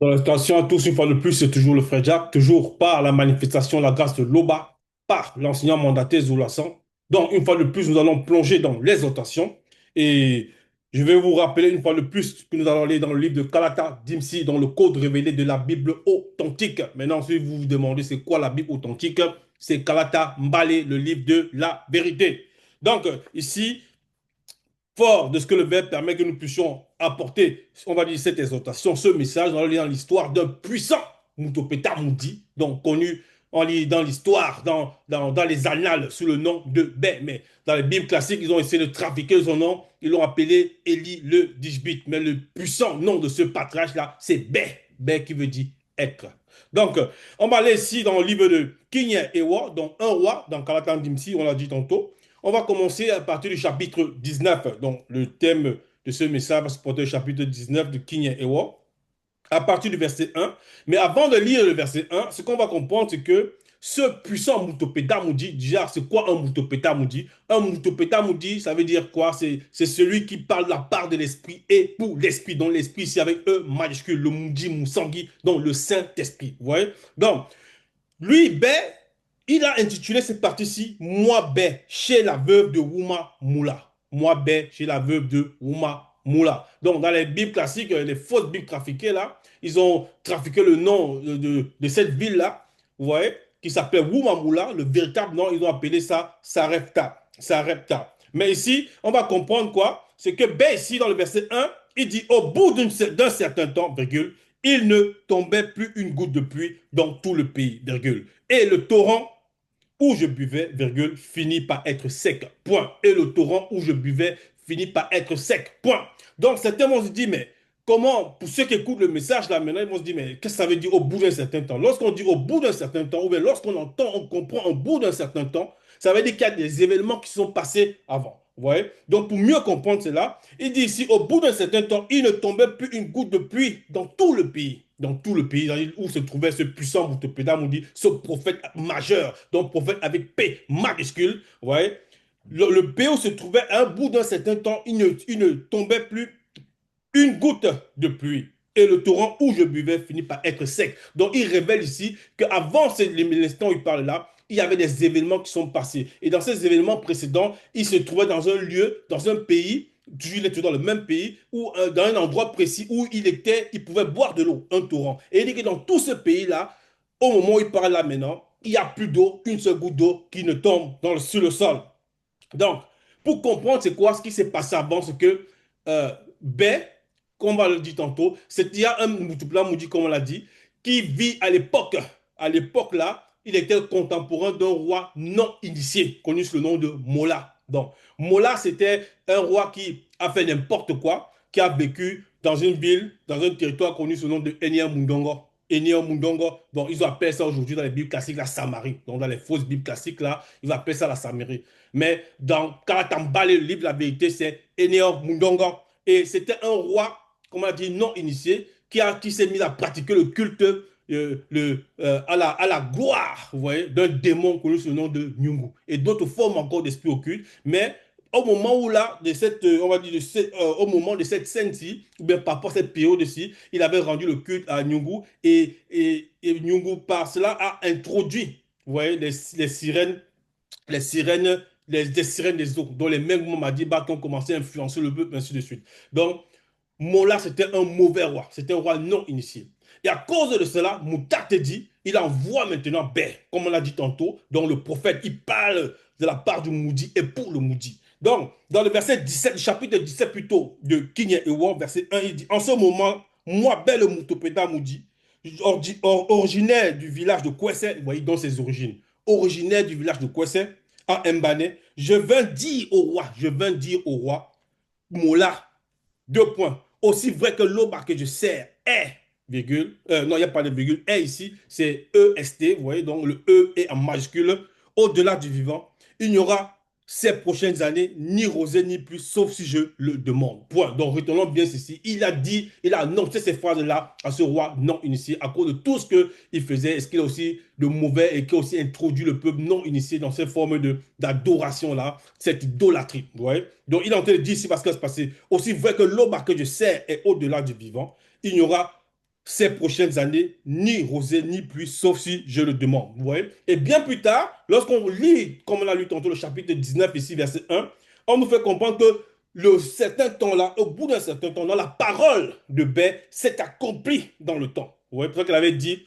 Attention à tous, une fois de plus, c'est toujours le frère Jacques, toujours par la manifestation, la grâce de l'Oba, par l'enseignant mandaté Zoulasan. Donc, une fois de plus, nous allons plonger dans l'exhortation. Et je vais vous rappeler une fois de plus que nous allons aller dans le livre de Kalata Dimsi, dans le code révélé de la Bible authentique. Maintenant, si vous vous demandez c'est quoi la Bible authentique, c'est Kalata Mbale, le livre de la vérité. Donc, ici, fort de ce que le verbe permet que nous puissions apporter, on va dire, cette exhortation, ce message, dans l'histoire d'un puissant Mutopeta Moudi, donc connu on lit dans l'histoire, dans les annales, sous le nom de Bé. Mais dans les Bibles classiques, ils ont essayé de trafiquer son nom. Ils l'ont appelé Élie le Dishbit. Mais le puissant nom de ce patriarche-là, c'est Bé. Bé qui veut dire être. Donc, on va aller ici dans le livre de King Ewa, donc un roi, dans Kalatan Dimsi, on l'a dit tantôt. On va commencer à partir du chapitre 19. Donc, le thème de ce message va se porter au chapitre 19 de King Ewa, à partir du verset 1. Mais avant de lire le verset 1, ce qu'on va comprendre, c'est que ce puissant Mutopeta Moudi, déjà, c'est quoi un Mutopeta Moudi? Un Mutopeta Moudi, ça veut dire quoi? C'est celui qui parle de la part de l'esprit et pour l'esprit. Donc, l'esprit, c'est avec E majuscule, le Moudi Moussangui, donc le Saint-Esprit. Vous voyez? Donc, lui, Ben, il a intitulé cette partie-ci Moi Ben, chez la veuve de Wouma Moula. Moi Ben, chez la veuve de Wouma Moula. Donc, dans les Bibles classiques, les fausses Bibles trafiquées, là, ils ont trafiqué le nom de cette ville-là, vous voyez, qui s'appelle Wouma Moula. Le véritable nom, ils ont appelé ça Sarepta. Sarepta. Mais ici, on va comprendre quoi? C'est que Ben, ici, dans le verset 1, il dit au bout d'un certain temps, virgule, il ne tombait plus une goutte de pluie dans tout le pays, virgule. Et le torrent où je buvais, virgule, finit par être sec, point. Et le torrent où je buvais finit par être sec, point. Donc certains vont se dire, mais comment, pour ceux qui écoutent le message là maintenant, ils vont se dire, mais qu'est-ce que ça veut dire au bout d'un certain temps? Lorsqu'on dit au bout d'un certain temps, ou bien lorsqu'on entend, on comprend au bout d'un certain temps, ça veut dire qu'il y a des événements qui sont passés avant. Vous voyez? Donc, pour mieux comprendre cela, il dit ici, au bout d'un certain temps, il ne tombait plus une goutte de pluie dans tout le pays. Dans tout le pays où se trouvait ce puissant Boutepéda, on dit ce prophète majeur, donc prophète avec P majuscule. Vous voyez? Le pays où se trouvait à un bout d'un certain temps, il ne tombait plus une goutte de pluie. Et le torrent où je buvais finit par être sec. Donc, il révèle ici qu'avant l'instant où il parle là, il y avait des événements qui sont passés. Et dans ces événements précédents, il se trouvait dans un lieu, dans un pays, il était dans le même pays, ou dans un endroit précis où il pouvait boire de l'eau, un torrent. Et il dit que dans tout ce pays-là, au moment où il parle là maintenant, il n'y a plus d'eau, une seule goutte d'eau qui ne tombe sur le sol. Donc, pour comprendre c'est quoi ce qui s'est passé avant, c'est que B, comme on va le dire tantôt, c'est il y a un Moutoupla Moudi, comme on l'a dit, qui vit à l'époque. À l'époque là, il était contemporain d'un roi non initié, connu sous le nom de Mola. Donc, Mola, c'était un roi qui a fait n'importe quoi, qui a vécu dans une ville, dans un territoire connu sous le nom de Enya Mundongo. Enya Mundongo, bon, ils appellent ça aujourd'hui dans les Bibles classiques la Samarie. Donc, dans les fausses Bibles classiques là, ils appellent ça la Samarie. Mais dans Karatambale, le livre de la vérité, c'est Eneo Mundongo. Et c'était un roi, comment on dit, non initié, qui s'est mis à pratiquer le culte à la gloire, vous voyez, d'un démon connu sous le nom de Nyungu. Et d'autres formes encore d'esprit occulte. Mais au moment où là, de cette, on va dire, au moment de cette scène-ci, ou bien par rapport à cette période-ci, il avait rendu le culte à Nyungu et Nyungu, par cela, a introduit, vous voyez, les sirènes, des sirènes des eaux, dont les mêmes Madiba qui ont commencé à influencer le peuple, ainsi de suite. Donc, Mola, c'était un mauvais roi, c'était un roi non initié. Et à cause de cela, Moutate dit, il envoie maintenant Ber, comme on l'a dit tantôt, dont le prophète, il parle de la part du Moudi et pour le Moudi. Donc, dans le verset 17, chapitre 17 plutôt, de King et Ewan, verset 1, il dit, en ce moment, moi, Bel Moutopéda Moudi, originaire du village de Kwese, vous voyez, dans ses origines, originaire du village de Kwese, en Mbane, je viens dire au roi, Mola, deux points. Aussi vrai que l'aube que je sers est, virgule, non, il n'y a pas de virgule, est ici, c'est EST, vous voyez, donc le E est en majuscule. Au-delà du vivant, il n'y aura ces prochaines années ni rosée ni pluie, sauf si je le demande. Point. Donc retenons bien ceci. Il a dit, il a annoncé ces phrases-là à ce roi non initié à cause de tout ce qu'il faisait. Est-ce qu'il a aussi de mauvais et qui a aussi introduit le peuple non initié dans cette forme d'adoration-là, cette idolâtrie. Vous voyez? Donc il est en train de dire ici parce que c'est passé. Aussi vrai que l'aube que je sers est au-delà du vivant, il n'y aura ces prochaines années, ni rosée, ni pluie, sauf si je le demande. Vous voyez? Et bien plus tard, lorsqu'on lit, comme on a lu tantôt le chapitre 19 ici, verset 1, on nous fait comprendre que le certain temps-là, au bout d'un certain temps, la parole de Ber s'est accomplie dans le temps. Vous voyez? C'est pour ça qu'il avait dit,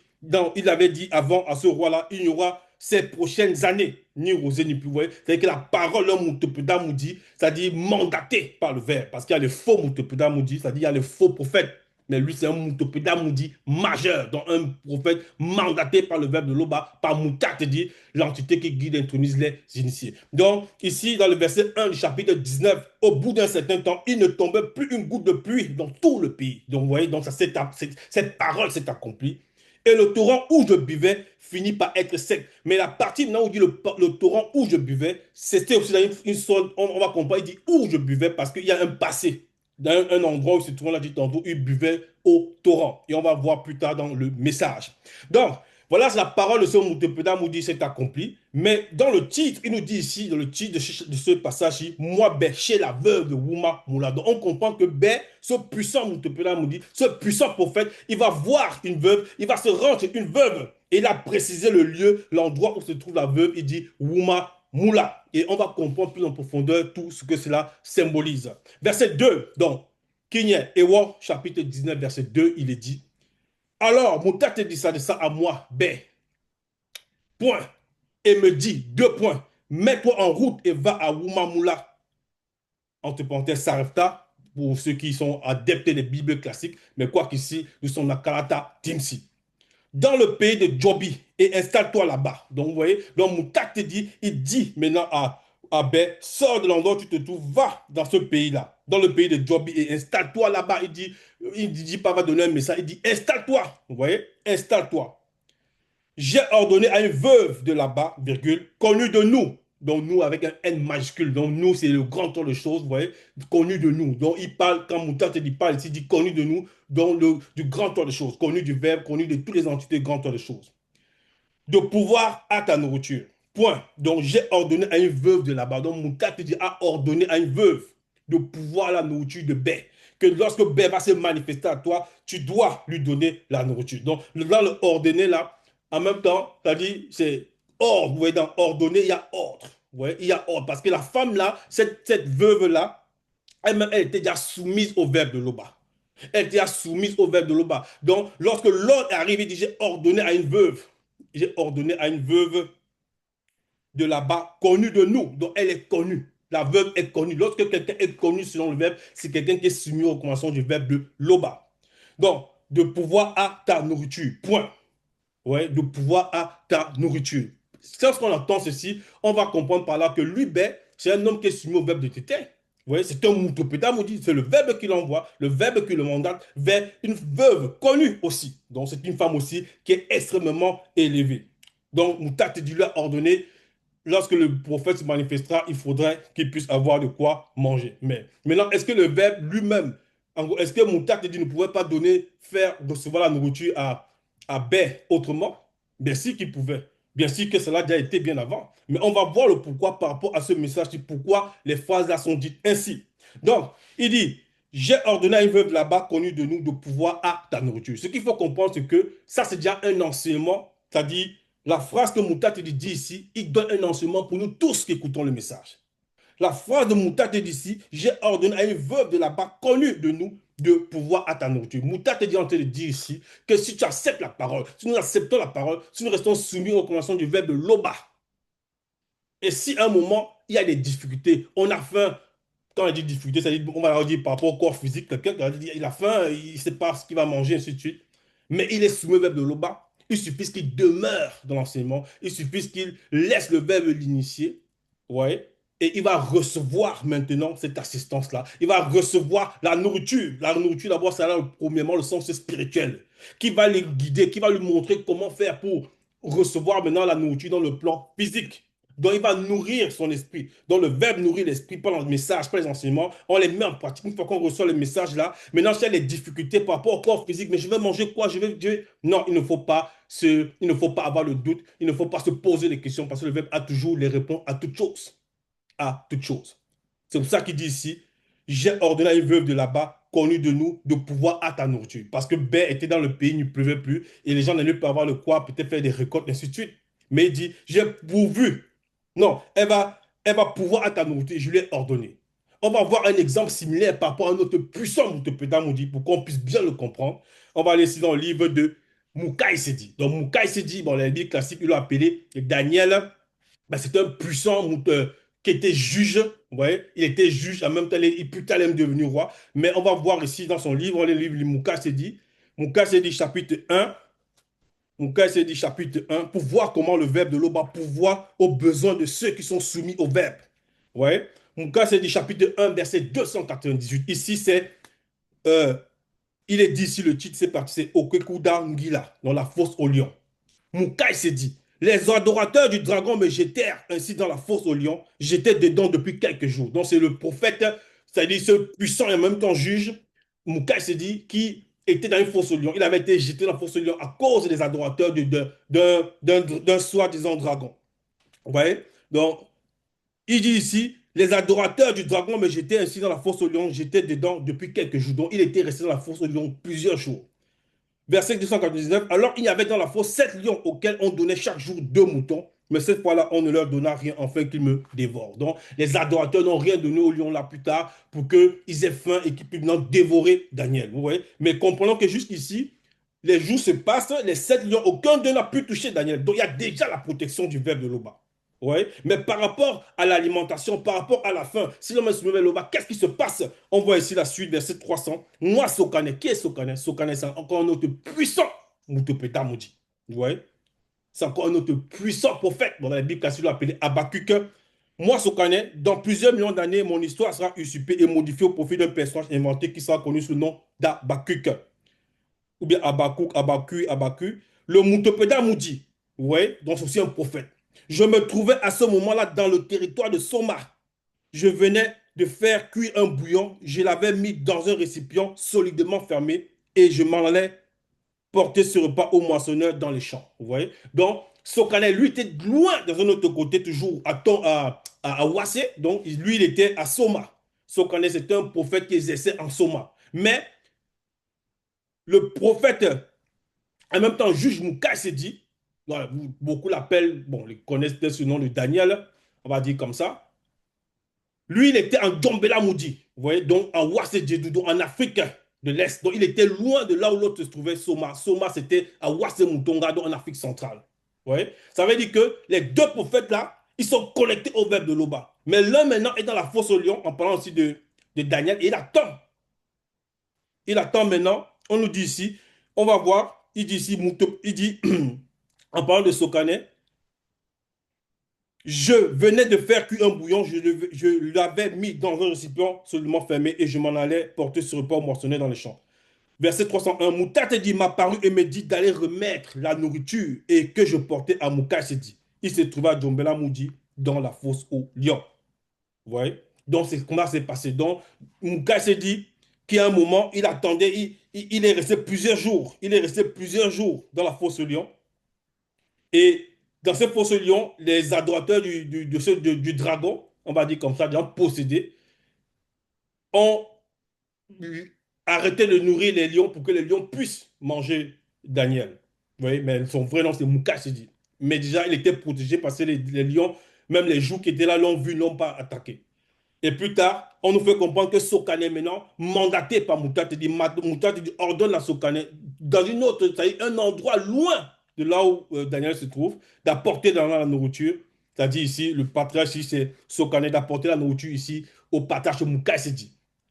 il avait dit avant à ce roi-là, il y aura ces prochaines années, ni rosée, ni pluie. Vous voyez? C'est-à-dire que la parole, le Moutepeda Moudi, c'est-à-dire mandaté par le verbe. Parce qu'il y a les faux Moutepeda Moudi, c'est-à-dire il y a les faux prophètes. Mais lui, c'est un Moutopéda Moudi majeur, donc un prophète mandaté par le verbe de Loba, par Moutat, dit l'entité qui guide et intronise les initiés. Donc, ici, dans le verset 1 du chapitre 19, au bout d'un certain temps, il ne tombait plus une goutte de pluie dans tout le pays. Donc, vous voyez, donc cette parole s'est accomplie. Et le torrent où je buvais finit par être sec. Mais la partie maintenant où il dit le torrent où je buvais, c'était aussi dans une sorte, on va comprendre, il dit où je buvais parce qu'il y a un passé dans un endroit où ce torrent l'a dit tantôt, il buvait au torrent. Et on va voir plus tard dans le message. Donc, voilà, la parole de ce Moutepeda Moudi s'est accomplie. Mais dans le titre, il nous dit ici, dans le titre de ce passage, moi, Bé, chez la veuve de Wouma Moula. Donc, on comprend que Bé, ce puissant Moutepeda Moudi, ce puissant prophète, il va voir une veuve, il va se rendre chez une veuve. Et il a précisé le lieu, l'endroit où se trouve la veuve. Il dit Wouma Moula. Et on va comprendre plus en profondeur tout ce que cela symbolise. Verset 2, donc, Kinyé, Ewa, chapitre 19, verset 2, il est dit alors, Mouta te dit ça de ça à moi, bé, point, et me dit, deux points, mets-toi en route et va à Wumamula, entre parenthèses, Sarepta, pour ceux qui sont adeptes des Bibles classiques, mais quoi qu'ici, nous sommes à Kalata Timsi, dans le pays de Jobi, et installe-toi là-bas. Donc, vous voyez, donc Mouta te dit, il dit maintenant à Bé, sors de l'endroit où tu te trouves, va dans ce pays-là, dans le pays de Jobi, et installe-toi là-bas. Il dit pas, va donner un message, il dit, installe-toi, vous voyez, installe-toi. J'ai ordonné à une veuve de là-bas, virgule, connue de nous. Donc nous avec un N majuscule. Donc nous, c'est le grand tour de choses, vous voyez, connu de nous. Donc il parle, quand Mouta te dit parle ici, il dit connu de nous, donc du grand tour de choses, connu du verbe, connu de toutes les entités grand tour de choses. De pouvoir à ta nourriture. Point. Donc j'ai ordonné à une veuve de là-bas. Donc Mouta te dit a ordonné à une veuve de pouvoir la nourriture de Bé. Que lorsque Bé va se manifester à toi, tu dois lui donner la nourriture. Donc dans le ordonné là, en même temps, tu as dit, c'est ordre. Vous voyez, dans ordonner, il y a ordre. Vous voyez, il y a ordre. Parce que la femme là, cette veuve-là, elle-même, elle était déjà soumise au verbe de Loba. Elle était déjà soumise au verbe de Loba. Donc, lorsque l'ordre est arrivé, il dit, j'ai ordonné à une veuve. J'ai ordonné à une veuve de là-bas, connue de nous. Donc, elle est connue. La veuve est connue. Lorsque quelqu'un est connu selon le verbe, c'est quelqu'un qui est soumis au commencement du verbe de Loba. Donc, de pouvoir à ta nourriture. Point. Ouais, de pouvoir à ta nourriture. Lorsqu'on entend ceci, on va comprendre par là que lui, ben, c'est un homme qui est soumis au verbe de tété. Vous voyez, c'est un moutopéda, c'est le verbe qui l'envoie, le verbe qui le mandate vers une veuve connue aussi. Donc, c'est une femme aussi qui est extrêmement élevée. Donc, Moutat lui a ordonné, lorsque le prophète se manifestera, il faudrait qu'il puisse avoir de quoi manger. Mais maintenant, est-ce que le verbe lui-même, est-ce que Moutat ne pouvait pas donner, faire recevoir la nourriture à Bé autrement? Bien sûr qu'il pouvait. Bien sûr que cela a déjà été bien avant. Mais on va voir le pourquoi par rapport à ce message, pourquoi les phrases là sont dites ainsi. Donc, il dit, j'ai ordonné à une veuve là-bas connue de nous de pouvoir à ta nourriture. Ce qu'il faut comprendre, c'est que ça, c'est déjà un enseignement, c'est-à-dire la phrase que Moutat dit ici, il donne un enseignement pour nous tous qui écoutons le message. La phrase de Moutat dit ici, j'ai ordonné à une veuve de là-bas connue de nous de pouvoir à ta nourriture. Moutat est en train de dire ici que si tu acceptes la parole, si nous acceptons la parole, si nous restons soumis au commencement du verbe de loba, et si à un moment, il y a des difficultés, on a faim, quand on dit difficulté, ça dit, on va leur dire par rapport au corps physique, quelqu'un qui a dit, il a faim, il ne sait pas ce qu'il va manger, ainsi de suite. Mais il est soumis au verbe de Loba. Il suffit qu'il demeure dans l'enseignement. Il suffit qu'il laisse le verbe l'initier. Ouais. Et il va recevoir maintenant cette assistance-là. Il va recevoir la nourriture. La nourriture, d'abord, c'est là, premièrement, le sens spirituel. Qui va le guider, qui va lui montrer comment faire pour recevoir maintenant la nourriture dans le plan physique. Donc, il va nourrir son esprit. Donc, le verbe nourrir l'esprit par le message, par les enseignements. On les met en pratique. Une fois qu'on reçoit le message là, maintenant, s'il y a des difficultés par rapport au corps physique, mais je vais manger quoi? Non, il ne faut pas avoir le doute. Il ne faut pas se poser des questions parce que le verbe a toujours les réponses à toutes choses. À toutes choses. C'est pour ça qu'il dit ici, j'ai ordonné à une veuve de là-bas, connu de nous de pouvoir à ta nourriture. Parce que Bé était dans le pays, il ne pleuvait plus, et les gens n'allaient pas avoir le quoi, peut-être faire des récoltes, ainsi de suite. Mais il dit, j'ai pourvu. Non, elle va pouvoir à ta nourriture, je lui ai ordonné. On va voir un exemple similaire par rapport à notre puissant Moutepeda Moudi pour qu'on puisse bien le comprendre. On va aller ici dans le livre de Moukaï Sedi. Donc Moukaï Sedi, bon, les livres classiques, il l'a appelé Daniel. Ben, c'était un puissant qui était juge. Vous voyez, il était juge, en même temps, il peut même devenir roi. Mais on va voir ici dans son livre, le livre de Moukaï Sedi. Moukaï Sedi, chapitre 1. Moukaï Sedi, chapitre 1, pour voir comment le verbe de l'Oba pourvoit aux besoins de ceux qui sont soumis au verbe. Vous voyez, Moukaï Sedi, chapitre 1, verset 298. Ici, c'est euh, il est dit ici, le titre, c'est parti, c'est Okekuda Ngila, dans la fosse au lion. Moukaï s'est dit, les adorateurs du dragon me jetèrent ainsi dans la fosse au lion. J'étais dedans depuis quelques jours. Donc c'est le prophète, c'est-à-dire ce puissant et en même temps juge, Moukaï s'est dit, qui était dans une fosse au lion. Il avait été jeté dans la fosse au lion à cause des adorateurs d'un soi-disant dragon. Vous voyez? Donc, il dit ici, les adorateurs du dragon me jetaient ainsi dans la fosse au lion. J'étais dedans depuis quelques jours. Donc, il était resté dans la fosse au lion plusieurs jours. Verset 299. Alors il y avait dans la fosse 7 lions auxquels on donnait chaque jour 2 moutons. Mais cette fois-là, on ne leur donna rien afin qu'ils me dévorent. Donc, les adorateurs n'ont rien donné aux lions là plus tard pour qu'ils aient faim et qu'ils puissent maintenant dévorer Daniel. Vous voyez? Mais comprenons que jusqu'ici, les jours se passent, les 7 lions, aucun d'eux n'a pu toucher Daniel. Donc, il y a déjà la protection du verbe de l'Oba. Ouais. Mais par rapport à l'alimentation, par rapport à la faim, si l'homme est soumis à l'Oba, qu'est-ce qui se passe? On voit ici la suite, verset 300. Moi, Sokane, qui est Sokane? Sokane, c'est encore un autre puissant Moutopeta Moudi. Vous voyez? C'est encore un autre puissant prophète. Bon, dans la Bible, classique, il appelé Habakkuk. Moi, Sokane, dans plusieurs millions d'années, mon histoire sera usurpée et modifiée au profit d'un personnage inventé qui sera connu sous le nom d'Habakkuk. Ou bien Habakkuk, Habakkuk, Habakkuk. Le Moutopeda Moudi. Vous voyez? Donc, c'est aussi un prophète. Je me trouvais à ce moment-là dans le territoire de Soma. Je venais de faire cuire un bouillon. Je l'avais mis dans un récipient solidement fermé et je m'en allais porter ce repas au moissonneur dans les champs. Vous voyez? Donc, Sokane, lui, était loin dans un autre côté, toujours à Wassé. Donc, lui, il était à Soma. Sokane, c'était un prophète qui exerçait en Soma. Mais le prophète, en même temps, juge Mouka s'est dit, beaucoup l'appellent, bon, ils connaissent peut-être ce nom de Daniel, on va dire comme ça. Lui, il était en Djombela Moudi, vous voyez, donc en Wassé Djedoudou, en Afrique de l'Est. Donc, il était loin de là où l'autre se trouvait, Soma. Soma, c'était à Wassé Moutonga, donc en Afrique centrale. Vous voyez? Ça veut dire que les deux prophètes-là, ils sont connectés au verbe de l'Oba. Mais l'un maintenant est dans la fosse au lion, en parlant aussi de Daniel, et il attend. Il attend maintenant, on nous dit ici, on va voir, il dit ici, il dit, en parlant de Sokane, je venais de faire cuire un bouillon, je l'avais mis dans un récipient seulement fermé et je m'en allais porter ce repas moissonné dans les champs. Verset 301, Moutate dit, m'a paru et me dit d'aller remettre la nourriture et que je portais à Moukaï dit. Il se trouva à Djombela Moudi dans la fosse au lion. Vous voyez? Donc, c'est comment ça s'est passé. Donc, Moukaï s'est dit qu'à un moment, il attendait, il est resté plusieurs jours. Il est resté plusieurs jours dans la fosse au lion. Et dans ce fosse au lion, les adorateurs du dragon, on va dire comme ça, des gens possédés, ont arrêté de nourrir les lions pour que les lions puissent manger Daniel. Vous voyez, mais son vrai nom, c'est Moukaï s'est dit. Mais déjà, il était protégé parce que les lions, même les joues qui étaient là, l'ont vu, n'ont pas attaqué. Et plus tard, on nous fait comprendre que Sokane maintenant, mandaté par Moutate, dit, Moutate dit, ordonne à Sokane, dans une autre, c'est-à-dire un endroit loin de là où Daniel se trouve, d'apporter dans la nourriture. C'est-à-dire ici, le patriarche, ici, c'est Sokane, d'apporter la nourriture ici au patriarche Moukaï Sedi.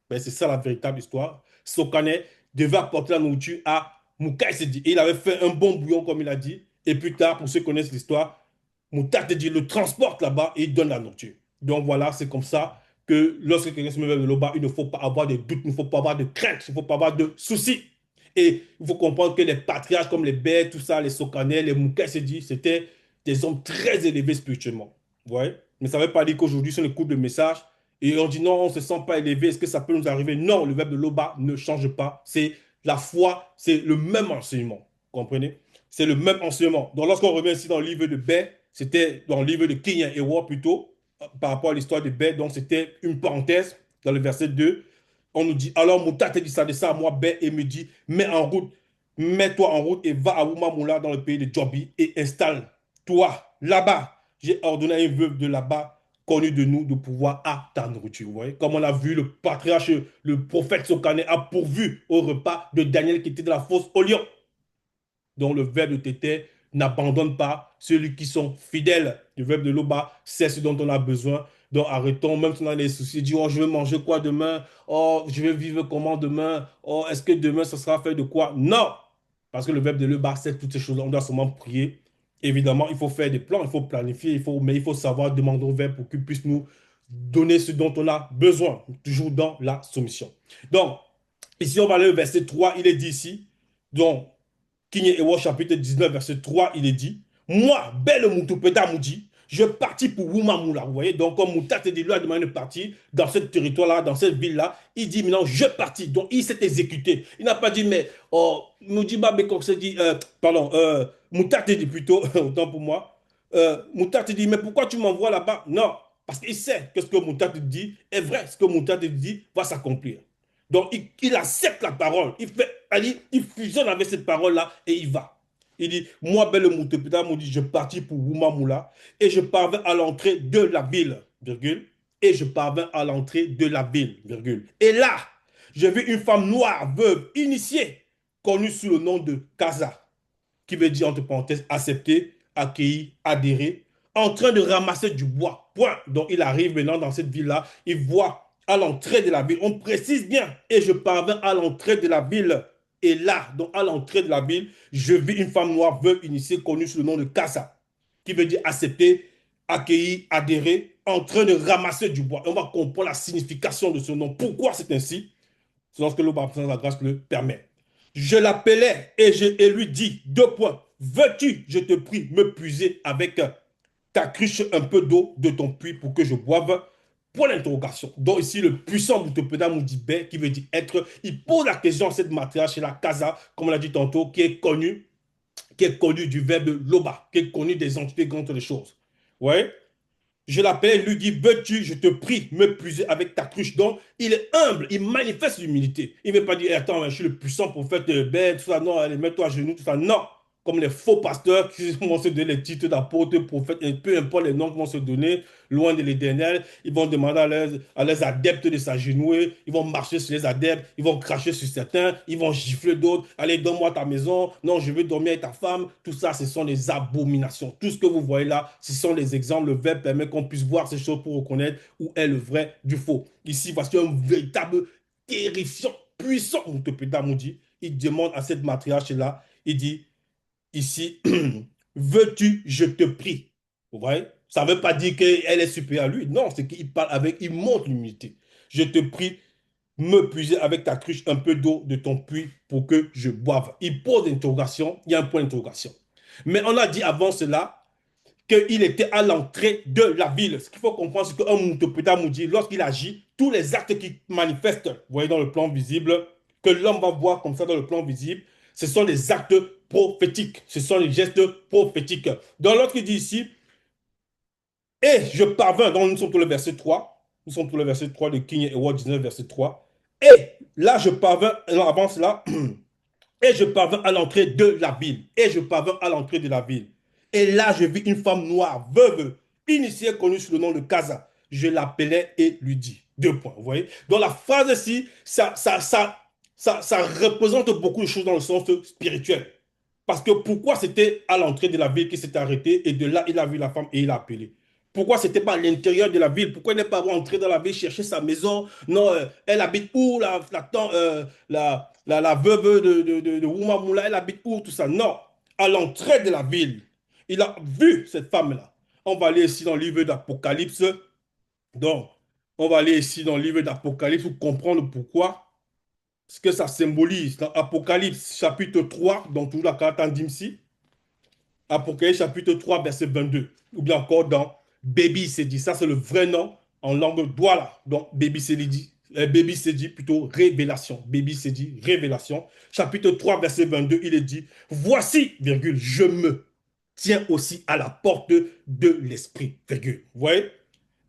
Ben, c'est ça la véritable histoire. Sokane devait apporter la nourriture à Moukaï Sedi. Et il avait fait un bon bouillon, comme il a dit. Et plus tard, pour ceux qui connaissent l'histoire, Moutate dit, le transporte là-bas et il donne la nourriture. Donc voilà, c'est comme ça que lorsque quelqu'un se met vers le bas, il ne faut pas avoir de doute, il ne faut pas avoir de crainte, il ne faut pas avoir de soucis. Et il faut comprendre que les patriarches comme les Bêtes, tout ça, les Sokanais, les Moukai, c'était des hommes très élevés spirituellement. Vous voyez? Mais ça ne veut pas dire qu'aujourd'hui, si on écoute le message et on dit non, on ne se sent pas élevé, est-ce que ça peut nous arriver? Non, le verbe de l'Oba ne change pas. C'est la foi, c'est le même enseignement. Vous comprenez? C'est le même enseignement. Donc lorsqu'on revient ici dans le livre de Bêtes, c'était dans le livre de King et War plutôt, par rapport à l'histoire de Bêtes, donc c'était une parenthèse dans le verset 2. On nous dit, alors Mouta te dit ça de ça à moi, ben, et me dit, mets-toi en route et va à Oumamoula dans le pays de Djobi et installe-toi là-bas. J'ai ordonné à une veuve de là-bas, connue de nous, de pouvoir à ta nourriture. Vous voyez, comme on a vu, le patriarche, le prophète Sokané a pourvu au repas de Daniel qui était dans la fosse au lion. Donc le verbe de Tété n'abandonne pas ceux qui sont fidèles. Le verbe de Loba, c'est ce dont on a besoin. Donc arrêtons, même si on a des soucis, dis, oh, je vais manger quoi demain? Oh, je vais vivre comment demain? Oh, est-ce que demain, ça sera fait de quoi? Non! Parce que le verbe de Loba, c'est toutes ces choses-là. On doit seulement prier. Évidemment, il faut faire des plans, il faut planifier, mais il faut savoir demander au verbe pour qu'il puisse nous donner ce dont on a besoin, toujours dans la soumission. Donc, ici, on va aller au verset 3, il est dit ici, donc, King Ewo chapitre 19, verset 3, il est dit, moi, belle Moutopeda Moudi, je partis pour Woumamoula. Vous voyez, donc comme Mouta te dit, lui a demandé de partir dans ce territoire-là, dans cette ville-là, il dit maintenant, je partis. Donc il s'est exécuté. Il n'a pas dit, mais, oh, Moudiba Bekok se dit, pardon, Mouta te dit plutôt, autant pour moi, Mouta te dit, mais pourquoi tu m'envoies là-bas? Non, parce qu'il sait que ce que Mouta te dit est vrai, ce que Mouta te dit va s'accomplir. Donc, il accepte la parole. Il fusionne avec cette parole-là et il va. Il dit, moi, Belle Moutepeda, dit, je partis pour Woumamoula et je parvins à l'entrée de la ville, virgule, et je parvins à l'entrée de la ville, virgule. Et là, j'ai vu une femme noire, veuve, initiée, connue sous le nom de Kaza, qui veut dire, entre parenthèses, accepter, accueillir, adhérer, en train de ramasser du bois. Point. Donc, il arrive maintenant dans cette ville-là, il voit à l'entrée de la ville, on précise bien, et je parvins à l'entrée de la ville. Et là, donc à l'entrée de la ville, je vis une femme noire, veuve initiée, connue sous le nom de Kassa, qui veut dire accepter, accueillir, adhérer, en train de ramasser du bois. Et on va comprendre la signification de ce nom. Pourquoi c'est ainsi? C'est lorsque le baptême de la grâce le permet. Je l'appelais et lui dis, deux points, veux-tu, je te prie, me puiser avec ta cruche un peu d'eau de ton puits pour que je boive? Point d'interrogation. Donc ici, le puissant Boutopeda Moudibé, qui veut dire être, il pose la question à cette matriarche chez la Casa, comme on l'a dit tantôt, qui est connu du verbe loba, qui est connu des entités grandes des choses. Ouais. Je l'appelle, lui dit, veux-tu, je te prie, me puiser avec ta cruche. Donc, il est humble, il manifeste l'humilité. Il ne veut pas dire, attends, je suis le puissant prophète, ben, tout ça, non, allez, mets-toi à genoux, tout ça. Non, comme les faux pasteurs qui vont se donner les titres d'apôtre, prophète, et peu importe les noms qu'ils vont se donner, loin de l'éternel, ils vont demander à leurs adeptes de s'agenouiller, ils vont marcher sur les adeptes, ils vont cracher sur certains, ils vont gifler d'autres, allez, donne-moi ta maison, non, je veux dormir avec ta femme. Tout ça, ce sont des abominations. Tout ce que vous voyez là, ce sont les exemples. Le verbe permet qu'on puisse voir ces choses pour reconnaître où est le vrai du faux. Ici, voici un véritable terrifiant, puissant Moutopéda Moudi. Il demande à cette matriarche-là, il dit, ici, veux-tu, je te prie. Vous voyez? Ça ne veut pas dire qu'elle est supérieure à lui. Non, c'est qu'il parle avec, il montre l'humilité. Je te prie, me puiser avec ta cruche un peu d'eau de ton puits pour que je boive. Il pose l'interrogation, il y a un point d'interrogation. Mais on a dit avant cela qu'il était à l'entrée de la ville. Ce qu'il faut comprendre, c'est qu'un Moutopéta Moudi, lorsqu'il agit, tous les actes qu'il manifeste, vous voyez dans le plan visible, que l'homme va voir comme ça dans le plan visible, ce sont des actes prophétiques. Ce sont les gestes prophétiques. Dans l'autre, il dit ici, et je parvins, donc nous sommes pour le verset 3, nous sommes pour le verset 3 de King Edward 19, verset 3. Et là, je parvins, non, avant cela, et je parvins à l'entrée de la ville. Et je parvins à l'entrée de la ville. Et là, je vis une femme noire, veuve, initiée, connue sous le nom de Kaza. Je l'appelais et lui dis. Deux points, vous voyez? Donc la phrase ici, ça représente beaucoup de choses dans le sens spirituel. Parce que pourquoi c'était à l'entrée de la ville qu'il s'est arrêté et de là, il a vu la femme et il a appelé. Pourquoi c'était pas à l'intérieur de la ville? Pourquoi il n'est pas rentré dans la ville chercher sa maison? Non, elle habite où, la veuve de Oumamoula, elle habite où, tout ça? Non, à l'entrée de la ville. Il a vu cette femme-là. On va aller ici dans le livre d'Apocalypse. Donc, on va aller ici dans le livre d'Apocalypse pour comprendre pourquoi, ce que ça symbolise. Dans Apocalypse chapitre 3, donc toujours la carte en Dimsi. Apocalypse chapitre 3, verset 22. Ou bien encore dans Baby c'est dit. Ça, c'est le vrai nom en langue douala. Donc, Baby c'est dit plutôt révélation. Baby c'est dit révélation. Chapitre 3, verset 22, il est dit, voici, virgule, je me tiens aussi à la porte de l'esprit, virgule. Vous voyez?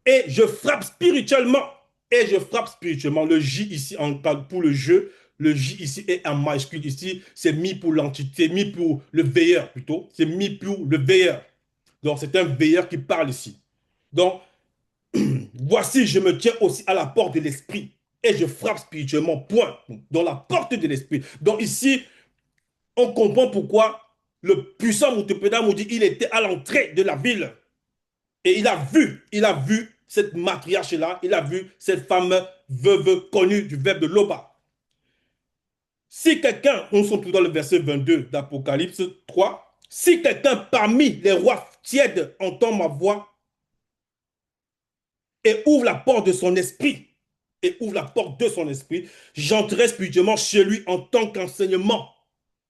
Et je frappe spirituellement. et je frappe spirituellement. Le J ici, pour le jeu, le J ici est en majuscule. Ici, c'est mis pour l'entité, mis pour le veilleur plutôt. C'est mis pour le veilleur. Donc, c'est un veilleur qui parle ici. Donc, voici, je me tiens aussi à la porte de l'esprit et je frappe spirituellement, point, dans la porte de l'esprit. Donc, ici, on comprend pourquoi le puissant Moutepeda nous dit il était à l'entrée de la ville. Et il a vu cette matriarche-là, il a vu cette femme veuve connue du verbe de Loba. Si quelqu'un, on se trouve dans le verset 22 d'Apocalypse 3, si quelqu'un parmi les rois tièdes entend ma voix et ouvre la porte de son esprit, j'entrerai spirituellement chez lui en tant qu'enseignement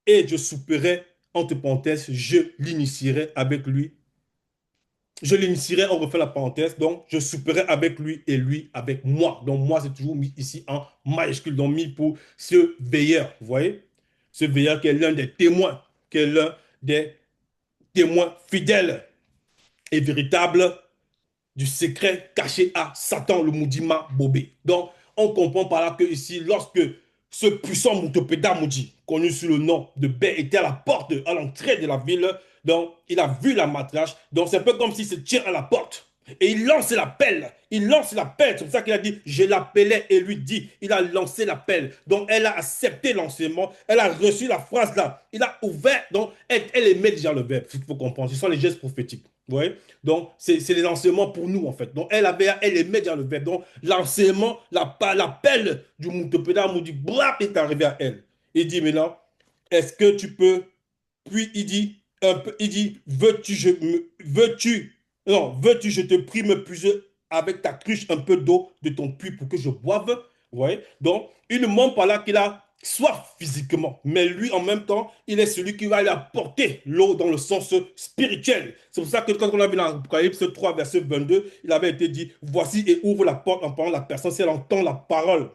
et je souperai, entre parenthèses, je l'initierai, on refait la parenthèse, donc je souperai avec lui et lui avec moi. Donc moi, c'est toujours mis ici en majuscule, donc mis pour ce veilleur, vous voyez? Ce veilleur qui est l'un des témoins, qui est l'un des témoins fidèles et véritables du secret caché à Satan, le Moudima Bobé. Donc, on comprend par là que ici, lorsque ce puissant Moutopéda Moudi, connu sous le nom de Bé, était à la porte, à l'entrée de la ville, donc il a vu la matrache. Donc, c'est un peu comme s'il se tient à la porte. Et il lance l'appel. Il lance l'appel. C'est pour ça qu'il a dit, je l'appelais et lui dit, il a lancé l'appel. Donc, elle a accepté l'enseignement. Elle a reçu la phrase là. Il a ouvert. Donc, elle émet déjà le verbe. Il faut comprendre. Ce sont les gestes prophétiques. Vous voyez? Donc, c'est les enseignements pour nous, en fait. Donc, elle émet déjà le verbe. Donc, l'enseignement, l'appel du Moutopéda Moudi, blap, est arrivé à elle. Il dit maintenant, est-ce que tu peux. Puis il dit, il dit, non, veux-tu, je te prie, me puiser avec ta cruche un peu d'eau de ton puits pour que je boive? Ouais. Donc, il ne montre pas là qu'il a soif physiquement, mais lui, en même temps, il est celui qui va lui apporter l'eau dans le sens spirituel. C'est pour ça que quand on a vu dans Apocalypse 3, verset 22, il avait été dit, voici et ouvre la porte en parlant la personne, si elle entend la parole,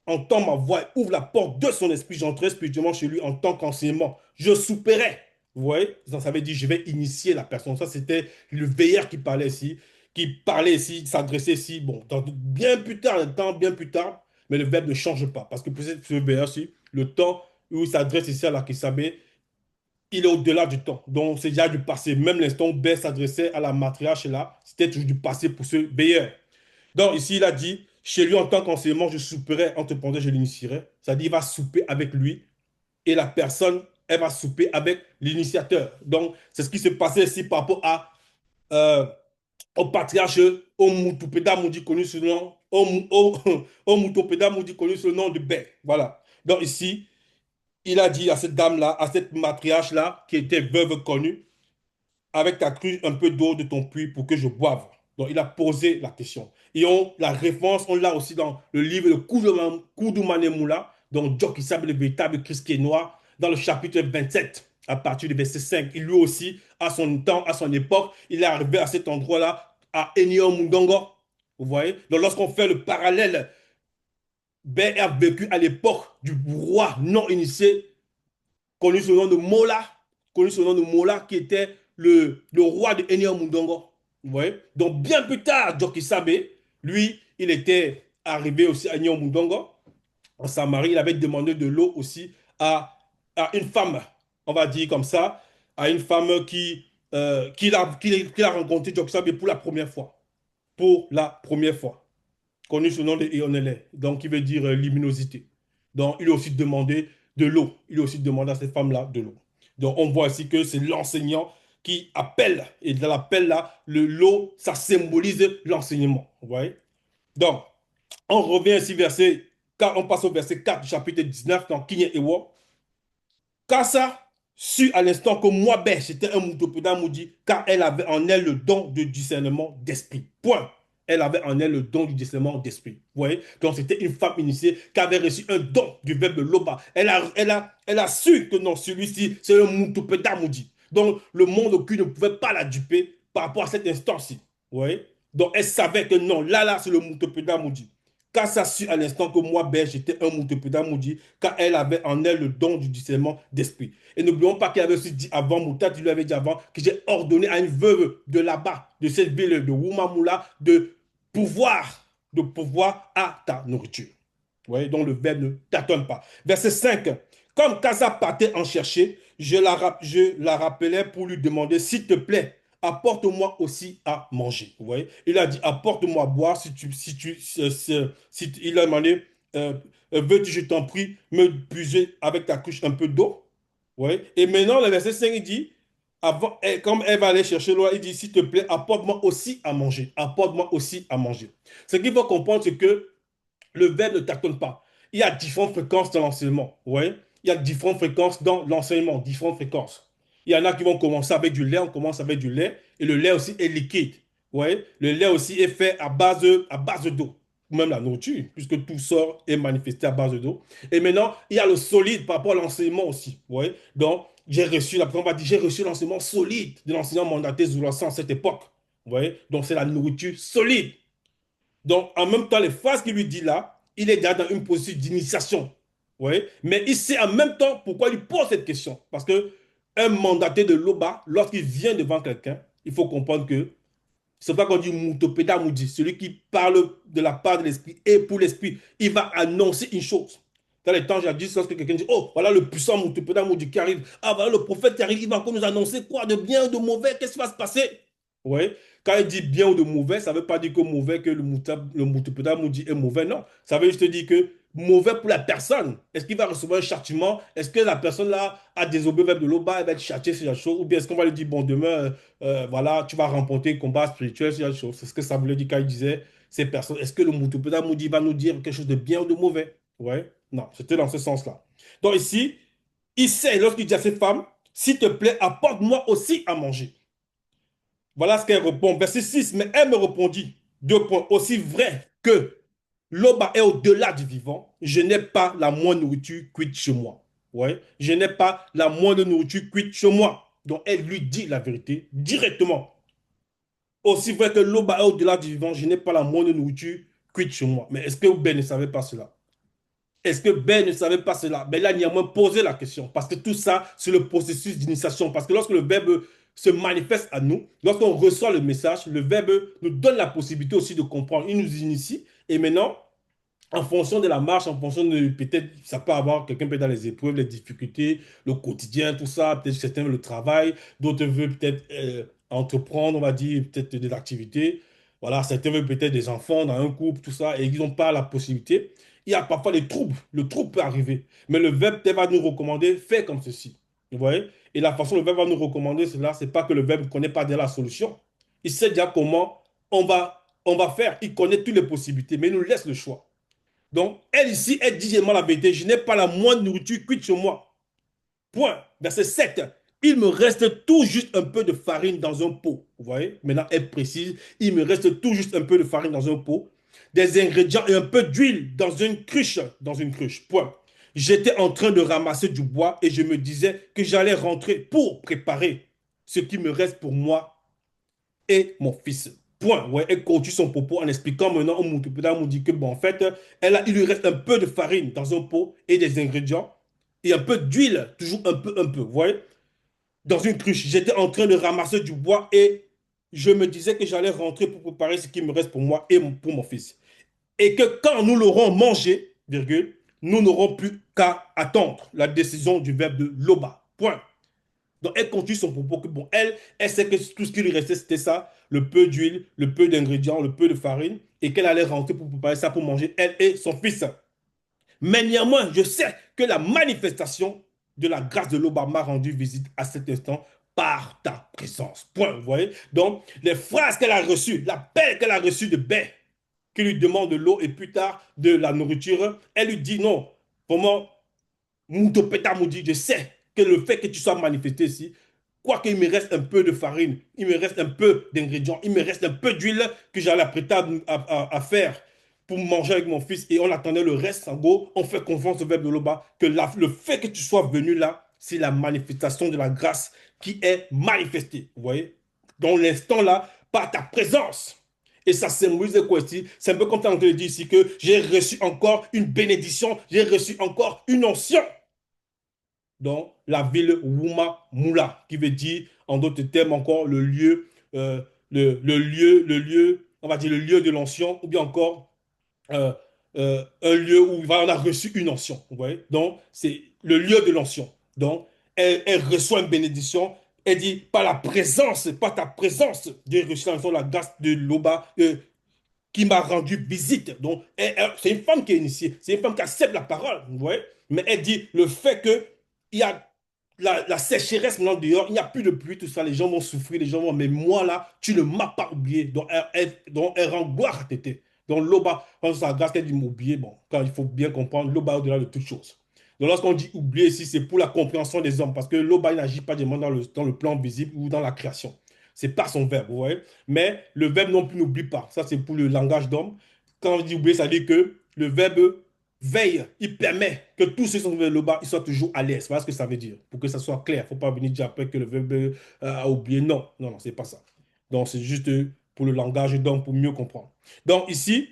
entend ma voix et ouvre la porte de son esprit, j'entrerai spirituellement chez lui en tant qu'enseignement. Je souperai. Vous voyez? Ça veut dire je vais initier la personne. Ça, c'était le veilleur qui parlait ici, s'adressait ici. Bon, bien plus tard, le temps, bien plus tard, mais le verbe ne change pas. Parce que pour ce veilleur-ci, le temps où il s'adresse ici à la Kisabé, il est au-delà du temps. Donc, c'est déjà du passé. Même l'instant où B s'adressait à la matriarche là, c'était toujours du passé pour ce veilleur. Donc, ici, il a dit, chez lui, en tant qu'enseignement, je souperai, entre parenthèses, je l'initierai. C'est-à-dire, il va souper avec lui et la personne, elle va souper avec l'initiateur. Donc, c'est ce qui se passait ici par rapport euh, au patriarche Omutupeda Moudi, connu sous le nom, Omutupeda Moudi, connu sous le nom de Bé. Voilà. Donc, ici, il a dit à cette dame-là, à cette matriarche-là, qui était veuve connue, avec ta cruche un peu d'eau de ton puits pour que je boive. Donc, il a posé la question. Et la réponse, on l'a aussi dans le livre de Koudoumane Moula, donc Djok Issab, le véritable Christ qui est noir, dans le chapitre 27, à partir du verset 5. Il lui aussi, à son temps, à son époque, il est arrivé à cet endroit-là, à Enion Mundongo. Vous voyez? Donc, lorsqu'on fait le parallèle, Ben a vécu à l'époque du roi non initié connu sous le nom de Mola, connu sous le nom de Mola, qui était le roi de Enya Mundongo. Vous voyez? Donc, bien plus tard, Joki Sabe, lui, il était arrivé aussi à Enya Mundongo, en Samarie. Il avait demandé de l'eau aussi à une femme, on va dire comme ça, à une femme qu'il a rencontré Joki Sabe pour la première fois. Pour la première fois connu sous le nom de Ionele, donc qui veut dire luminosité. Donc, il a aussi demandé de l'eau. Il a aussi demandé à cette femme-là de l'eau. Donc, on voit ici que c'est l'enseignant qui appelle. Et dans l'appel là, l'eau, ça symbolise l'enseignement. Vous voyez? Donc, on revient ici on passe au verset 4 du chapitre 19 dans Kinye Ewo. Kassa sut à l'instant que moi, ben, j'étais un Moutopéda Moudi, car elle avait en elle le don de discernement d'esprit. Point. Elle avait en elle le don du discernement d'esprit. Vous voyez? Donc, c'était une femme initiée qui avait reçu un don du verbe Loba. Elle a su que non, celui-ci, c'est le Moutopéda Moudi. Donc, le monde aucun ne pouvait pas la duper par rapport à cette instance-ci. Vous voyez? Donc, elle savait que non, là, c'est le Moutopéda Moudi. Car ça su à l'instant que moi, ben, j'étais un Moutopéda Moudi, car elle avait en elle le don du discernement d'esprit. Et n'oublions pas qu'il avait aussi dit avant, Moutat, il lui avait dit avant, que j'ai ordonné à une veuve de là-bas, de cette ville de Wumamula, de pouvoir, de pouvoir à ta nourriture. Vous voyez, donc le verbe ne tâtonne pas. Verset 5. Comme Kaza partait en chercher, je la rappelais pour lui demander, s'il te plaît, apporte-moi aussi à manger. Vous voyez, il a dit, apporte-moi à boire. Il a demandé, euh, veux-tu, je t'en prie, me puiser avec ta couche un peu d'eau. Vous voyez, et maintenant, le verset 5 il dit, comme elle va aller chercher l'eau, il dit, s'il te plaît, apporte-moi aussi à manger. Apporte-moi aussi à manger. Ce qu'il faut comprendre, c'est que le verbe ne tâtonne pas. Il y a différentes fréquences dans l'enseignement. Ouais. Il y a différentes fréquences dans l'enseignement, différentes fréquences. Il y en a qui vont commencer avec du lait, on commence avec du lait, et le lait aussi est liquide. Ouais. Le lait aussi est fait à base d'eau, ou même la nourriture, puisque tout sort est manifesté à base d'eau. Et maintenant, il y a le solide par rapport à l'enseignement aussi. Ouais. Donc, la personne va dire, j'ai reçu l'enseignement solide de l'enseignant mandaté Zoulasan à cette époque. Ouais. Donc, c'est la nourriture solide. Donc, en même temps, les phrases qu'il lui dit là, il est déjà dans une position d'initiation. Oui. Mais il sait en même temps pourquoi il pose cette question. Parce que un mandaté de l'OBA, lorsqu'il vient devant quelqu'un, il faut comprendre que c'est pas qu'on dit Moutopéda Moudi, celui qui parle de la part de l'esprit et pour l'esprit, il va annoncer une chose. Dans les temps jadis, lorsque quelqu'un dit, oh, voilà le puissant Moutopéda Moudi qui arrive, ah, voilà le prophète qui arrive, il va encore nous annoncer quoi de bien ou de mauvais, qu'est-ce qui va se passer? Oui. Quand il dit bien ou de mauvais, ça ne veut pas dire que mauvais, que le Moutopéda Moudi est mauvais, non. Ça veut juste dire que mauvais pour la personne. Est-ce qu'il va recevoir un châtiment? Est-ce que la personne là a désobéi de l'Oba, elle va être châtiée sur la chose? Ou bien est-ce qu'on va lui dire, bon, demain, voilà, tu vas remporter le combat spirituel sur la chose? C'est ce que ça voulait dire quand il disait ces personnes. Est-ce que le Moutopéda Moudi va nous dire quelque chose de bien ou de mauvais? Ouais, non, c'était dans ce sens-là. Donc ici, il sait, lorsqu'il dit à cette femme, s'il te plaît, apporte-moi aussi à manger. Voilà ce qu'elle répond. Verset 6. Mais elle me répondit, deux points, aussi vrai que l'aube est au-delà du vivant, je n'ai pas la moindre nourriture cuite chez moi. Ouais. Je n'ai pas la moindre nourriture cuite chez moi. Donc elle lui dit la vérité directement. Aussi vrai que l'aube est au-delà du vivant, je n'ai pas la moindre nourriture cuite chez moi. Mais est-ce que Ben ne savait pas cela? Est-ce que Ben ne savait pas cela? Ben là, il a moins posé la question. Parce que tout ça, c'est le processus d'initiation. Parce que lorsque le verbe se manifeste à nous, lorsqu'on reçoit le message, le verbe nous donne la possibilité aussi de comprendre. Il nous initie. Et maintenant, en fonction de la marche, en fonction de peut-être, ça peut avoir, quelqu'un peut être dans les épreuves, les difficultés, le quotidien, tout ça, peut-être certains veulent le travail, d'autres veulent peut-être entreprendre, on va dire, peut-être des activités. Voilà, certains veulent peut-être des enfants dans un couple, tout ça, et ils n'ont pas la possibilité. Il y a parfois des troubles, le trouble peut arriver, mais le verbe peut-être va nous recommander, fais comme ceci. Vous voyez? Et la façon dont le verbe va nous recommander cela, c'est pas que le verbe ne connaît pas déjà la solution. Il sait déjà comment on va faire. Il connaît toutes les possibilités, mais il nous laisse le choix. Donc, elle ici, elle dit vraiment la vérité. Je n'ai pas la moindre nourriture cuite sur moi. Point. Verset 7. Il me reste tout juste un peu de farine dans un pot. Vous voyez? Maintenant, elle précise. Il me reste tout juste un peu de farine dans un pot, des ingrédients et un peu d'huile dans une cruche. Dans une cruche. Point. J'étais en train de ramasser du bois et je me disais que j'allais rentrer pour préparer ce qui me reste pour moi et mon fils. Point. Ouais, elle continue son propos en expliquant maintenant au Moutoupedan nous dit que, bon, en fait, il lui reste un peu de farine dans un pot et des ingrédients et un peu d'huile, toujours un peu. Vous voyez, dans une cruche. J'étais en train de ramasser du bois et je me disais que j'allais rentrer pour préparer ce qui me reste pour moi et pour mon fils. Et que quand nous l'aurons mangé, virgule, nous n'aurons plus qu'à attendre la décision du verbe de Loba. Point. Donc, elle continue son propos que, bon, elle sait que tout ce qui lui restait, c'était ça, le peu d'huile, le peu d'ingrédients, le peu de farine, et qu'elle allait rentrer pour préparer ça pour manger, elle et son fils. Mais néanmoins, je sais que la manifestation de la grâce de l'Oba m'a rendu visite à cet instant par ta présence. Point, vous voyez? Donc, les phrases qu'elle a reçues, l'appel qu'elle a reçu de Bé, qui lui demande de l'eau et plus tard de la nourriture, elle lui dit non, vraiment, Moutopeta Moudi, je sais que le fait que tu sois manifesté ici, quoi qu'il me reste un peu de farine, il me reste un peu d'ingrédients, il me reste un peu d'huile que j'allais apprêter à faire pour manger avec mon fils et on attendait le reste. En gros, on fait confiance au verbe de l'Oba que le fait que tu sois venu là, c'est la manifestation de la grâce qui est manifestée. Vous voyez? Dans l'instant là, par ta présence. Et ça symbolise quoi ici? C'est un peu comme tu as entendu dire ici que j'ai reçu encore une bénédiction, j'ai reçu encore une onction dans la ville Wuma Mula, qui veut dire, en d'autres termes encore, le lieu, on va dire le lieu de l'onction, ou bien encore euh, un lieu où voilà, on a reçu une onction. Vous voyez? Donc, c'est le lieu de l'onction. Donc, elle reçoit une bénédiction. Elle dit, par la présence, par ta présence, j'ai reçu l'onction, la grâce de l'Oba qui m'a rendu visite. Donc, c'est une femme qui est initiée. C'est une femme qui accepte la parole. Vous voyez? Mais elle dit, le fait que il y a la sécheresse maintenant dehors, il n'y a plus de pluie, tout ça, les gens vont souffrir, les gens vont, mais moi là, tu ne m'as pas oublié. Donc elle rend gloire à Tété. Donc l'Oba, quand sa grâce qu'elle dit m'oublier, bon, quand il faut bien comprendre, l'Oba est au-delà de toute chose. Donc lorsqu'on dit oublier ici, c'est pour la compréhension des hommes, parce que l'Oba, il n'agit pas directement dans le plan visible ou dans la création. C'est par son verbe, vous voyez. Mais le verbe non plus n'oublie pas. Ça, c'est pour le langage d'homme. Quand on dit oublier, ça veut dire que le verbe veille, il permet que tous ceux qui sont vers le bas, ils soient toujours à l'aise. Voilà ce que ça veut dire. Pour que ça soit clair. Il ne faut pas venir dire après que le verbe a oublié. Non, non, non, c'est pas ça. Donc, c'est juste pour le langage d'homme, pour mieux comprendre. Donc, ici,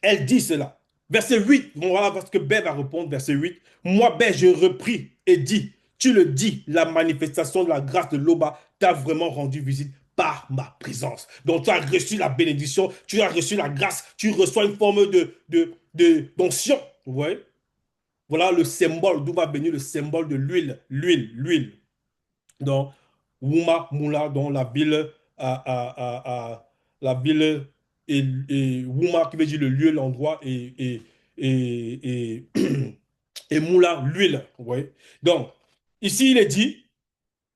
elle dit cela. Verset 8, bon, voilà parce que Ben va répondre, verset 8. Moi, Ben, je repris et dis, tu le dis, la manifestation de la grâce de l'Oba t'a vraiment rendu visite par ma présence. Donc, tu as reçu la bénédiction, tu as reçu la grâce, tu reçois une forme d'onction. Vous voyez? Voilà le symbole, d'où va venir le symbole de l'huile, l'huile, l'huile. Donc, Wuma Moula, dans la ville, la ville et Wuma qui veut dire le lieu, l'endroit, et, et Moula, l'huile. Vous voyez? Donc, ici, il est dit,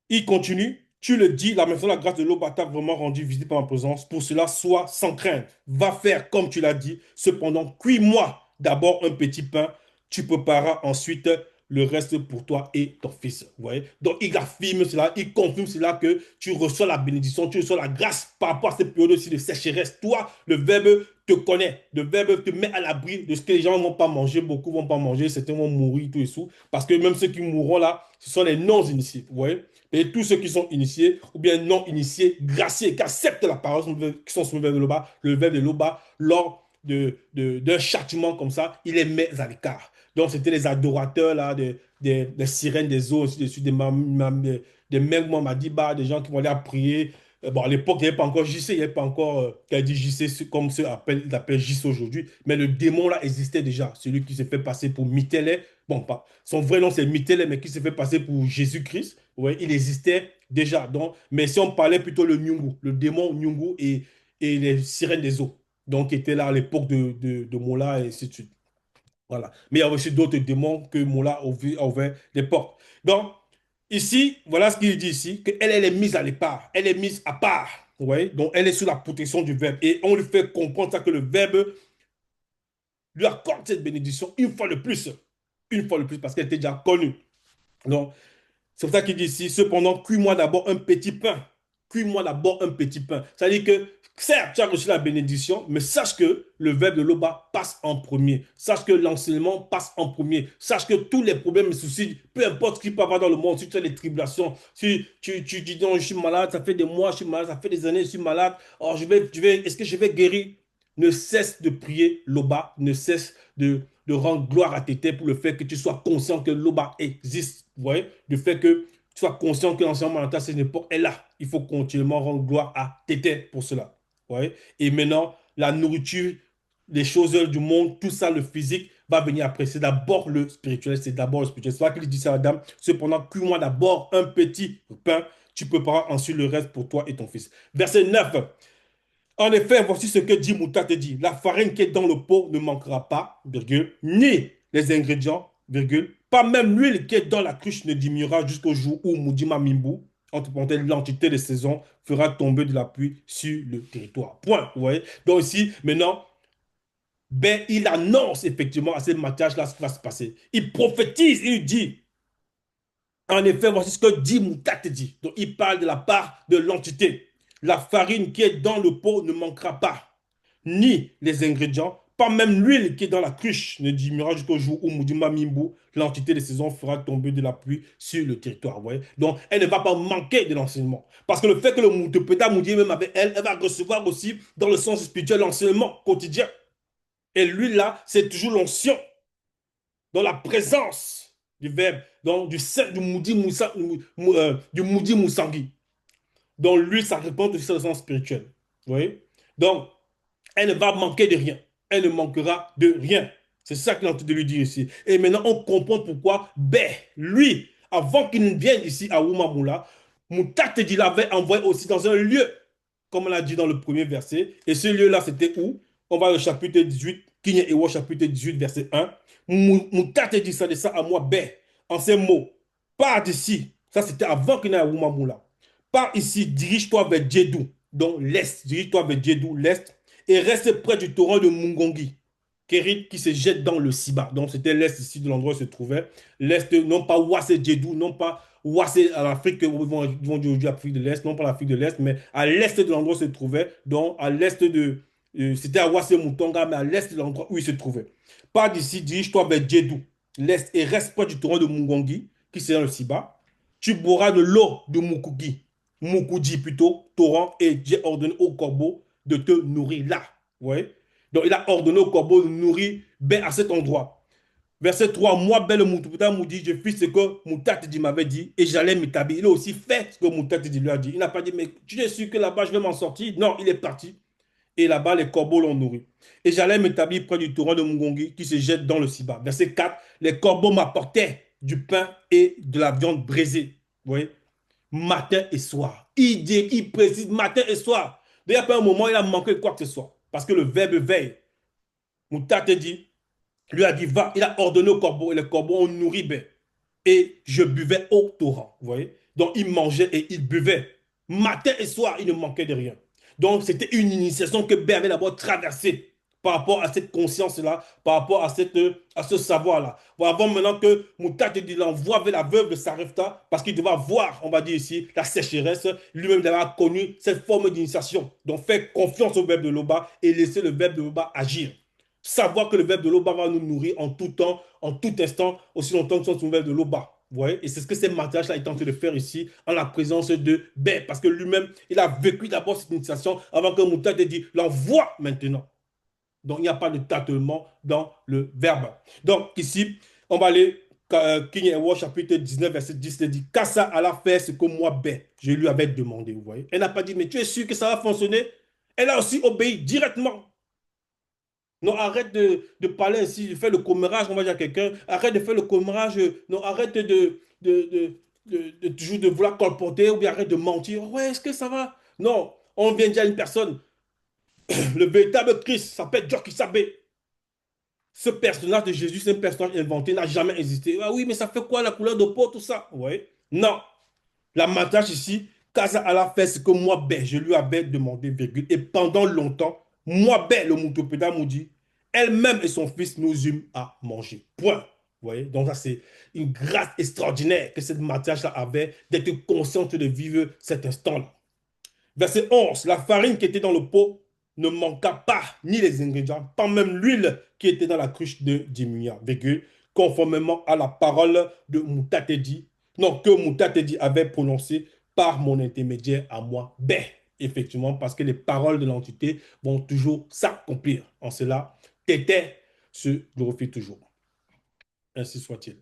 il continue, tu le dis, la maison de la grâce de l'eau t'a vraiment rendu visite par ma présence. Pour cela, sois sans crainte. Va faire comme tu l'as dit. Cependant, cuis-moi d'abord un petit pain. Tu prépareras ensuite le reste pour toi et ton fils. Vous voyez? Donc, il affirme cela, il confirme cela que tu reçois la bénédiction, tu reçois la grâce par rapport à cette période aussi de sécheresse. Toi, le verbe te connaît, le verbe te met à l'abri de ce que les gens ne vont pas manger, beaucoup ne vont pas manger, certains vont mourir, tout et tout. Parce que même ceux qui mourront là, ce sont les non-initiés. Vous voyez? Et tous ceux qui sont initiés ou bien non initiés, graciés, qui acceptent la parole, qui sont soumis vers le verbe de l'Oba, lors d'un châtiment comme ça, il les met à l'écart. Donc, c'était les adorateurs là, des sirènes des eaux, des Megma Madiba, des gens qui vont aller à prier. Bon, à l'époque, il n'y avait pas encore JC, il n'y avait pas encore, qui a dit JC comme ceux ils appellent JC aujourd'hui. Mais le démon là existait déjà. Celui qui s'est fait passer pour Mitélé. Bon, pas, son vrai nom c'est Mitélé, mais qui s'est fait passer pour Jésus-Christ. Ouais, il existait déjà. Donc, mais si on parlait plutôt le Nyungu, le démon Nyungu et les sirènes des eaux. Donc, qui étaient là à l'époque de Mola et ainsi de suite. Voilà. Mais il y a aussi d'autres démons que Mola a ouvert des portes. Donc, ici, voilà ce qu'il dit ici, qu'elle elle est mise à l'écart. Elle est mise à part. Vous voyez? Donc, elle est sous la protection du Verbe. Et on lui fait comprendre ça que le Verbe lui accorde cette bénédiction une fois de plus. Une fois de plus, parce qu'elle était déjà connue. Donc, c'est pour ça qu'il dit ici, cependant, cuis-moi d'abord un petit pain. Cuis-moi d'abord un petit pain. C'est-à-dire que, certes, tu as reçu la bénédiction, mais sache que le verbe de l'Oba passe en premier. Sache que l'enseignement passe en premier. Sache que tous les problèmes et soucis, peu importe ce qui peut avoir dans le monde, si tu as des tribulations, si tu dis non, je suis malade, ça fait des mois, je suis malade, ça fait des années, je suis malade, alors est-ce que je vais guérir? Ne cesse de prier l'Oba, ne cesse de rendre gloire à tes têtes pour le fait que tu sois conscient que l'Oba existe. Vous voyez? Le fait que tu sois conscient que l'enseignement mental, cette époque est là. Il faut continuellement rendre gloire à tes têtes pour cela. Vous voyez? Et maintenant, la nourriture, les choses du monde, tout ça, le physique, va venir après. C'est d'abord le spirituel. C'est d'abord le spirituel. C'est là qu'il dit ça à la dame. Cependant, cuis-moi d'abord un petit pain. Tu prépares ensuite le reste pour toi et ton fils. Verset 9. En effet, voici ce que dit Mouta te dit. La farine qui est dans le pot ne manquera pas, virgule, ni les ingrédients, virgule, pas même l'huile qui est dans la cruche ne diminuera jusqu'au jour où Moudima Mimbu, entre parenthèses, l'entité des saisons, fera tomber de la pluie sur le territoire. Point. Vous voyez? Donc ici, maintenant, ben, il annonce effectivement à ce matage-là ce qui va se passer. Il prophétise, il dit, en effet, voici ce que dit Moutate dit. Donc, il parle de la part de l'entité. La farine qui est dans le pot ne manquera pas, ni les ingrédients, pas même l'huile qui est dans la cruche ne diminuera jusqu'au jour où Moudima Mimbu, l'entité des saisons, fera tomber de la pluie sur le territoire. Vous voyez? Donc, elle ne va pas manquer de l'enseignement. Parce que le fait que le Moutepeda Moudi même avec elle, elle va recevoir aussi, dans le sens spirituel, l'enseignement quotidien. Et lui, là, c'est toujours l'onction dans la présence du verbe, donc du Moudi Moussa, du Moudi Moussangui. Donc lui, ça répond aussi au sens spirituel. Vous voyez? Donc, elle ne va manquer de rien. elle ne manquera de rien. C'est ça qu'il est en train de lui dire ici. Et maintenant, on comprend pourquoi, ben, lui, avant qu'il ne vienne ici à Oumamoula, Moutatedi l'avait envoyé aussi dans un lieu, comme on l'a dit dans le premier verset. Et ce lieu-là, c'était où? On va au chapitre 18, Kinya Ewa, chapitre 18, verset 1. Moutatedi, ça dit ça à moi, ben, en ces mots, pars d'ici. Ça, c'était avant qu'il n'aille à Oumamoula. Pars ici, dirige-toi vers Djedou, donc l'est. Dirige-toi vers Djedou, l'est, et reste près du torrent de Mungongi. Kérit qui se jette dans le Siba. Donc c'était l'est ici de l'endroit où il se trouvait. L'est, non pas Ouassé Djedou, non pas Ouassé à l'Afrique, ils vont dire aujourd'hui Afrique de l'Est, non pas l'Afrique de l'Est, mais à l'est de l'endroit où il se trouvait. Donc à l'est de. C'était à Ouassé Moutonga, mais à l'est de l'endroit où il se trouvait. Pars d'ici, dirige-toi vers Djedou, l'est, et reste près du torrent de Mungongi, qui c'est dans le Siba. Tu boiras de l'eau de Mukugi, Mukudi plutôt, torrent, et j'ai ordonné au corbeau de te nourrir là. Ouais. Donc, il a ordonné au corbeau de nourrir ben à cet endroit. Verset 3, moi, ben le Moutouta m'a dit, je fis ce que Moutatedi m'avait dit et j'allais m'établir. Il a aussi fait ce que Moutatedi lui a dit. Il n'a pas dit, mais tu es sûr que là-bas, je vais m'en sortir? Non, il est parti. Et là-bas, les corbeaux l'ont nourri. Et j'allais m'établir près du torrent de Mungongi qui se jette dans le Siba. Verset 4, les corbeaux m'apportaient du pain et de la viande braisée. Vous voyez? Matin et soir. Il précise matin et soir. D'ailleurs, pas un moment, il a manqué quoi que ce soit. Parce que le verbe veille. Moutate dit, lui a dit, va, il a ordonné au corbeau, et les corbeaux ont nourri ben. Et je buvais au torrent, vous voyez. Donc il mangeait et il buvait. Matin et soir, il ne manquait de rien. Donc c'était une initiation que Ben avait d'abord traversée par rapport à cette conscience-là, par rapport à ce savoir-là. Bon, avant maintenant que Moutate dit l'envoie vers la veuve de Sarepta, parce qu'il devait voir, on va dire ici, la sécheresse, lui-même d'avoir connu cette forme d'initiation. Donc faire confiance au verbe de Loba et laisser le verbe de Loba agir. Savoir que le verbe de l'Oba va nous nourrir en tout temps, en tout instant, aussi longtemps que nous sommes verbe de l'Oba. Vous voyez? Et c'est ce que ces matériels-là est en train de faire ici, en la présence de Ben, parce que lui-même, il a vécu d'abord cette initiation avant que Mouta te dit, l'envoie maintenant. Donc, il n'y a pas de tâtonnement dans le verbe. Donc, ici, on va aller, King Ewo, chapitre 19, verset 10, il dit, Kassa Allah fait ce que moi, Ben, je lui avais demandé, vous voyez? Elle n'a pas dit, mais tu es sûr que ça va fonctionner? Elle a aussi obéi directement. Non, arrête de parler ainsi, de faire le commérage, on va dire à quelqu'un, arrête de faire le commérage, non, arrête toujours de vouloir colporter ou bien arrête de mentir. Ouais, est-ce que ça va? Non, on vient dire à une personne, le véritable Christ s'appelle Joki Sabé. Ce personnage de Jésus, c'est un personnage inventé, n'a jamais existé. Ah oui, mais ça fait quoi la couleur de peau, tout ça? Ouais. Non, la matage ici, Casa Allah fait ce que moi, ben, je lui avais demandé, virgule. Et pendant longtemps, moi, ben, le Moutopéda m'a dit, elle-même et son fils nous eûmes à manger. Point. Vous voyez? Donc, ça, c'est une grâce extraordinaire que cette matage-là avait d'être consciente de vivre cet instant-là. Verset 11, la farine qui était dans le pot ne manqua pas, ni les ingrédients, pas même l'huile qui était dans la cruche de Dimua, conformément à la parole de Moutatedi, non, que Moutatedi avait prononcée par mon intermédiaire à moi. Ben, effectivement, parce que les paroles de l'entité vont toujours s'accomplir. En cela, Tété se glorifie toujours. Ainsi soit-il.